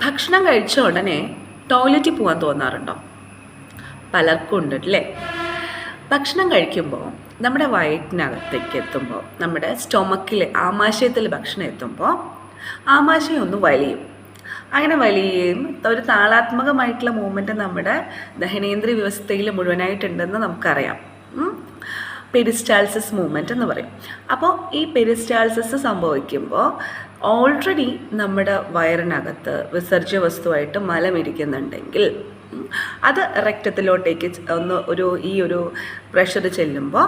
ഭക്ഷണം കഴിച്ച ഉടനെ ടോയ്ലറ്റിൽ പോകാൻ തോന്നാറുണ്ടോ? പലർക്കും ഉണ്ട് അല്ലേ? ഭക്ഷണം കഴിക്കുമ്പോൾ നമ്മുടെ വയറ്റിനകത്തേക്ക് എത്തുമ്പോൾ, നമ്മുടെ സ്റ്റൊമക്കിൽ ആമാശയത്തിൽ ഭക്ഷണം എത്തുമ്പോൾ ആമാശയം ഒന്ന് വലിയും. അങ്ങനെ വലിയുകയും ഒരു താളാത്മകമായിട്ടുള്ള മൂവ്മെൻറ്റ് നമ്മുടെ ദഹനേന്ദ്രിയ വ്യവസ്ഥയിൽ മുഴുവനായിട്ടുണ്ടെന്ന് നമുക്കറിയാം. പെരിസ്റ്റാൾസിസ് മൂവ്മെൻറ്റ് എന്ന് പറയും. അപ്പോൾ ഈ പെരിസ്റ്റാൾസിസ് സംഭവിക്കുമ്പോൾ ഓൾറെഡി നമ്മുടെ വയറിനകത്ത് വിസർജ്യ വസ്തുവായിട്ട് മലമിരിക്കുന്നുണ്ടെങ്കിൽ അത് രക്തത്തിലോട്ടേക്ക് ഈ ഒരു പ്രഷർ ചെല്ലുമ്പോൾ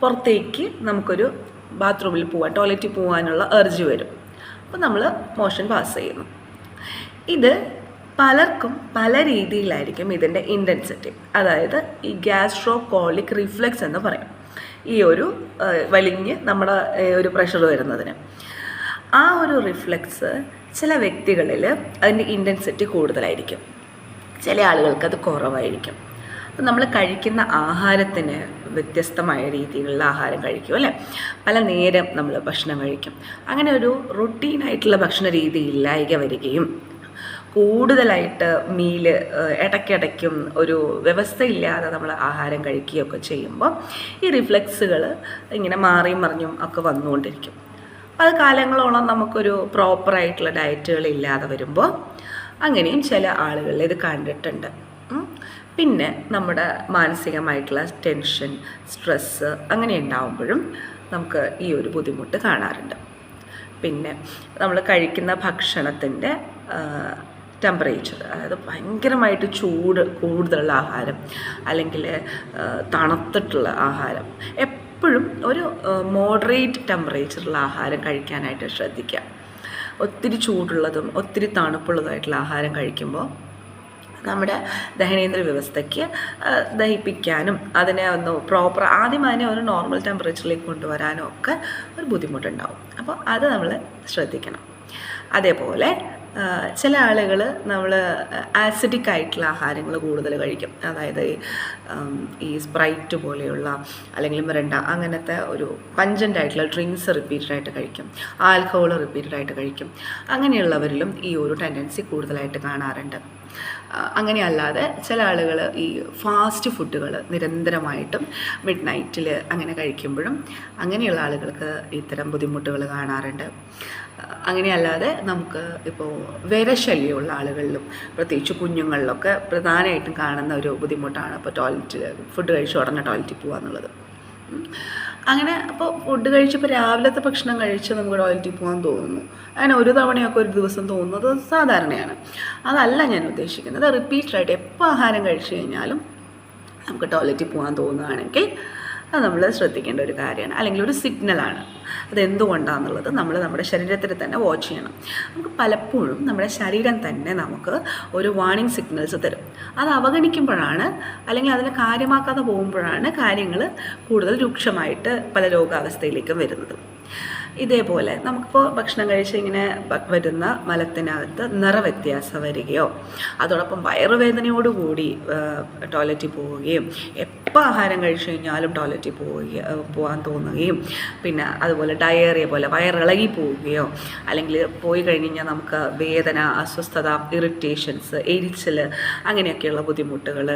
പുറത്തേക്ക് നമുക്കൊരു ബാത്റൂമിൽ പോകാൻ, ടോയ്ലറ്റിൽ പോകാനുള്ള എർജ് വരും. അപ്പോൾ നമ്മൾ മോഷൻ പാസ് ചെയ്യുന്നു. ഇത് പലർക്കും പല രീതിയിലായിരിക്കും ഇതിൻ്റെ ഇൻറ്റൻസിറ്റി. അതായത് ഈ ഗ്യാസ്ട്രോകോളിക് റിഫ്ലെക്സ് എന്ന് പറയും, ഈ ഒരു വലിഞ്ഞ് നമ്മുടെ ഒരു പ്രഷർ വരുന്നതിന്. ആ ഒരു റിഫ്ലെക്സ് ചില വ്യക്തികളിൽ അതിൻ്റെ ഇൻറ്റൻസിറ്റി കൂടുതലായിരിക്കും, ചില ആളുകൾക്ക് അത് കുറവായിരിക്കും. അപ്പം നമ്മൾ കഴിക്കുന്ന ആഹാരത്തിന് വ്യത്യസ്തമായ രീതിയിലുള്ള ആഹാരം കഴിക്കും അല്ലേ? പല നേരം നമ്മൾ ഭക്ഷണം കഴിക്കും. അങ്ങനെ ഒരു റുട്ടീനായിട്ടുള്ള ഭക്ഷണ രീതി ഇല്ലായ്ക വരികയും കൂടുതലായിട്ട് മീല് ഇടയ്ക്കിടയ്ക്കും ഒരു വ്യവസ്ഥയില്ലാതെ നമ്മൾ ആഹാരം കഴിക്കുകയൊക്കെ ചെയ്യുമ്പോൾ ഈ റിഫ്ലെക്സുകൾ ഇങ്ങനെ മാറിയും മറിഞ്ഞും ഒക്കെ വന്നുകൊണ്ടിരിക്കും. അത് കാലങ്ങളോളം നമുക്കൊരു പ്രോപ്പറായിട്ടുള്ള ഡയറ്റുകൾ ഇല്ലാതെ വരുമ്പോൾ അങ്ങനെയും ചില ആളുകളിൽ ഇത് കണ്ടിട്ടുണ്ട്. പിന്നെ നമ്മുടെ മാനസികമായിട്ടുള്ള ടെൻഷൻ, സ്ട്രെസ്സ് അങ്ങനെ ഉണ്ടാകുമ്പോഴും നമുക്ക് ഈ ഒരു ബുദ്ധിമുട്ട് കാണാറുണ്ട്. പിന്നെ നമ്മൾ കഴിക്കുന്ന ഭക്ഷണത്തിൻ്റെ ടെമ്പറേച്ചർ, അതായത് ഭയങ്കരമായിട്ട് ചൂട് കൂടുതലുള്ള ആഹാരം അല്ലെങ്കിൽ തണുത്തിട്ടുള്ള ആഹാരം, എപ്പോഴും ഒരു മോഡറേറ്റ് ടെമ്പറേച്ചറുള്ള ആഹാരം കഴിക്കാനായിട്ട് ശ്രദ്ധിക്കുക. ഒത്തിരി ചൂടുള്ളതും ഒത്തിരി തണുപ്പുള്ളതായിട്ടുള്ള ആഹാരം കഴിക്കുമ്പോൾ നമ്മുടെ ദഹനേന്ദ്രിയ വ്യവസ്ഥയ്ക്ക് ദഹിപ്പിക്കാനും അതിനെ ഒന്ന് ആദ്യം അതിനെ ഒരു നോർമൽ ടെമ്പറേച്ചറിലേക്ക് കൊണ്ടുവരാനും ഒക്കെ ഒരു ബുദ്ധിമുട്ടുണ്ടാവും. അപ്പോൾ അത് നമ്മൾ ശ്രദ്ധിക്കണം. അതേപോലെ ചില ആളുകൾ നമ്മൾ ആസിഡിക് ആയിട്ടുള്ള ആഹാരങ്ങൾ കൂടുതൽ കഴിക്കും. അതായത് ഈ സ്പ്രൈറ്റ് പോലെയുള്ള അല്ലെങ്കിൽ മിറിണ്ട അങ്ങനത്തെ ഒരു പഞ്ചൻ്റ് ആയിട്ടുള്ള ഡ്രിങ്ക്സ് റിപ്പീറ്റഡായിട്ട് കഴിക്കും, ആൽക്കഹോൾ റിപ്പീറ്റഡായിട്ട് കഴിക്കും. അങ്ങനെയുള്ളവരിലും ഈ ഒരു ടെൻഡൻസി കൂടുതലായിട്ട് കാണാറുണ്ട്. അങ്ങനെയല്ലാതെ ചില ആളുകൾ ഈ ഫാസ്റ്റ് ഫുഡുകൾ നിരന്തരമായിട്ടും മിഡ് നൈറ്റിൽ അങ്ങനെ കഴിക്കുമ്പോഴും അങ്ങനെയുള്ള ആളുകൾക്ക് ഇത്തരം ബുദ്ധിമുട്ടുകൾ കാണാറുണ്ട്. അങ്ങനെയല്ലാതെ നമുക്ക് ഇപ്പോൾ വിരശല്യമുള്ള ആളുകളിലും പ്രത്യേകിച്ച് കുഞ്ഞുങ്ങളിലൊക്കെ പ്രധാനമായിട്ടും കാണുന്ന ഒരു ബുദ്ധിമുട്ടാണ് ഇപ്പോൾ ഫുഡ് കഴിച്ച് ഉടനെ ടോയ്ലറ്റിൽ പോകുക എന്നുള്ളത്. അങ്ങനെ അപ്പോൾ ഫുഡ് കഴിച്ചപ്പോൾ രാവിലത്തെ ഭക്ഷണം കഴിച്ച് നമുക്ക് ടോയ്ലറ്റിൽ പോകാൻ തോന്നുന്നു. അങ്ങനെ ഒരു തവണയൊക്കെ ഒരു ദിവസം തോന്നുന്നത് സാധാരണയാണ്. അതല്ല ഞാൻ ഉദ്ദേശിക്കുന്നത്. റിപ്പീറ്റഡായിട്ട് എപ്പോൾ ആഹാരം കഴിച്ചു കഴിഞ്ഞാലും നമുക്ക് ടോയ്ലറ്റിൽ പോകാൻ തോന്നുകയാണെങ്കിൽ അത് നമ്മൾ ശ്രദ്ധിക്കേണ്ട ഒരു കാര്യമാണ്, അല്ലെങ്കിൽ ഒരു സിഗ്നലാണ്. അതെന്തുകൊണ്ടാണെന്നുള്ളത് നമ്മൾ നമ്മുടെ ശരീരത്തിൽ തന്നെ വാച്ച് ചെയ്യണം. നമുക്ക് പലപ്പോഴും നമ്മുടെ ശരീരം തന്നെ നമുക്ക് ഒരു വാർണിംഗ് സിഗ്നൽസ് തരും. അത് അവഗണിക്കുമ്പോഴാണ്, അല്ലെങ്കിൽ അതിനെ കാര്യമാക്കാതെ പോകുമ്പോഴാണ് കാര്യങ്ങൾ കൂടുതൽ രൂക്ഷമായിട്ട് പല രോഗാവസ്ഥയിലേക്കും വരുന്നത്. ഇതേപോലെ നമുക്കിപ്പോൾ ഭക്ഷണം കഴിച്ച് ഇങ്ങനെ വരുന്ന മലത്തിനകത്ത് നിറവ്യത്യാസം വരികയോ അതോടൊപ്പം വയറുവേദനയോടുകൂടി ടോയ്ലറ്റിൽ പോവുകയും എപ്പോൾ ആഹാരം കഴിച്ചു കഴിഞ്ഞാലും ടോയ്ലറ്റിൽ പോകാൻ തോന്നുകയും പിന്നെ അതുപോലെ ഡയേറിയ പോലെ വയറിളകി പോവുകയോ അല്ലെങ്കിൽ പോയി കഴിഞ്ഞാൽ നമുക്ക് വേദന, അസ്വസ്ഥത, ഇറിറ്റേഷൻസ്, എരിച്ചിൽ അങ്ങനെയൊക്കെയുള്ള ബുദ്ധിമുട്ടുകൾ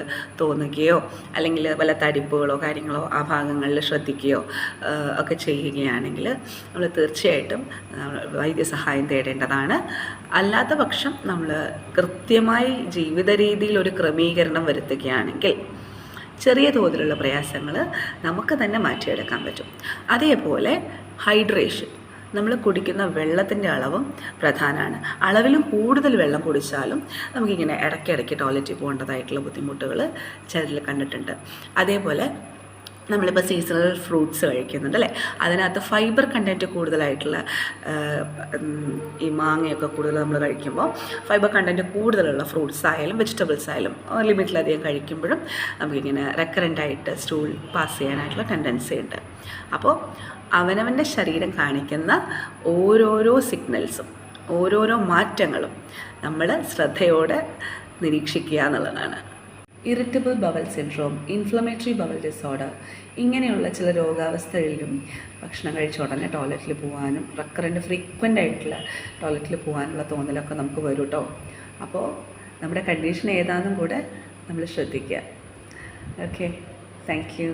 തോന്നുകയോ അല്ലെങ്കിൽ വല്ല തടിപ്പുകളോ കാര്യങ്ങളോ ആ ഭാഗങ്ങളിൽ ശ്രദ്ധിക്കുകയോ ഒക്കെ ചെയ്യുകയാണെങ്കിൽ നമ്മൾ തീർച്ചയായിട്ടും വൈദ്യസഹായം തേടേണ്ടതാണ്. അല്ലാത്ത പക്ഷം നമ്മൾ കൃത്യമായി ജീവിത രീതിയിൽ ഒരു ക്രമീകരണം വരുത്തുകയാണെങ്കിൽ ചെറിയ തോതിലുള്ള പ്രയാസങ്ങൾ നമുക്ക് തന്നെ മാറ്റിയെടുക്കാൻ പറ്റും. അതേപോലെ ഹൈഡ്രേഷൻ, നമ്മൾ കുടിക്കുന്ന വെള്ളത്തിൻ്റെ അളവും പ്രധാനമാണ്. അളവിലും കൂടുതൽ വെള്ളം കുടിച്ചാലും നമുക്കിങ്ങനെ ഇടയ്ക്കിടയ്ക്ക് ടോയ്ലറ്റിൽ പോകേണ്ടതായിട്ടുള്ള ബുദ്ധിമുട്ടുകൾ ചിലരിൽ കണ്ടിട്ടുണ്ട്. അതേപോലെ നമ്മളിപ്പോൾ സീസണൽ ഫ്രൂട്ട്സ് കഴിക്കുന്നുണ്ട് അല്ലേ? അതിനകത്ത് ഫൈബർ കണ്ടൻറ്റ് കൂടുതലായിട്ടുള്ള ഈ മാങ്ങയൊക്കെ കൂടുതൽ നമ്മൾ കഴിക്കുമ്പോൾ ഫൈബർ കണ്ടൻറ്റ് കൂടുതലുള്ള ഫ്രൂട്ട്സ് ആയാലും വെജിറ്റബിൾസ് ആയാലും ലിമിറ്റിലധികം കഴിക്കുമ്പോഴും നമുക്കിങ്ങനെ റെക്കറൻ്റായിട്ട് സ്റ്റൂൾ പാസ് ചെയ്യാനായിട്ടുള്ള ടെൻഡൻസി ഉണ്ട്. അപ്പോൾ അവനവൻ്റെ ശരീരം കാണിക്കുന്ന ഓരോരോ സിഗ്നൽസും ഓരോരോ മാറ്റങ്ങളും നമ്മൾ ശ്രദ്ധയോടെ നിരീക്ഷിക്കുക എന്നുള്ളതാണ്. Irritable bowel syndrome, inflammatory bowel disorder, ഇങ്ങനെയുള്ള ചില രോഗാവസ്ഥകളിലും ഭക്ഷണം കഴിച്ച ഉടനെ ടോയ്ലറ്റിൽ പോകാനും ഫ്രീക്വൻ്റ് ആയിട്ടുള്ള ടോയ്ലറ്റിൽ പോകാനുള്ള തോന്നലൊക്കെ നമുക്ക് വരും കേട്ടോ. അപ്പോൾ നമ്മുടെ കണ്ടീഷൻ ഏതാണെന്നും കൂടെ നമ്മൾ ശ്രദ്ധിക്കുക. Okay, thank you.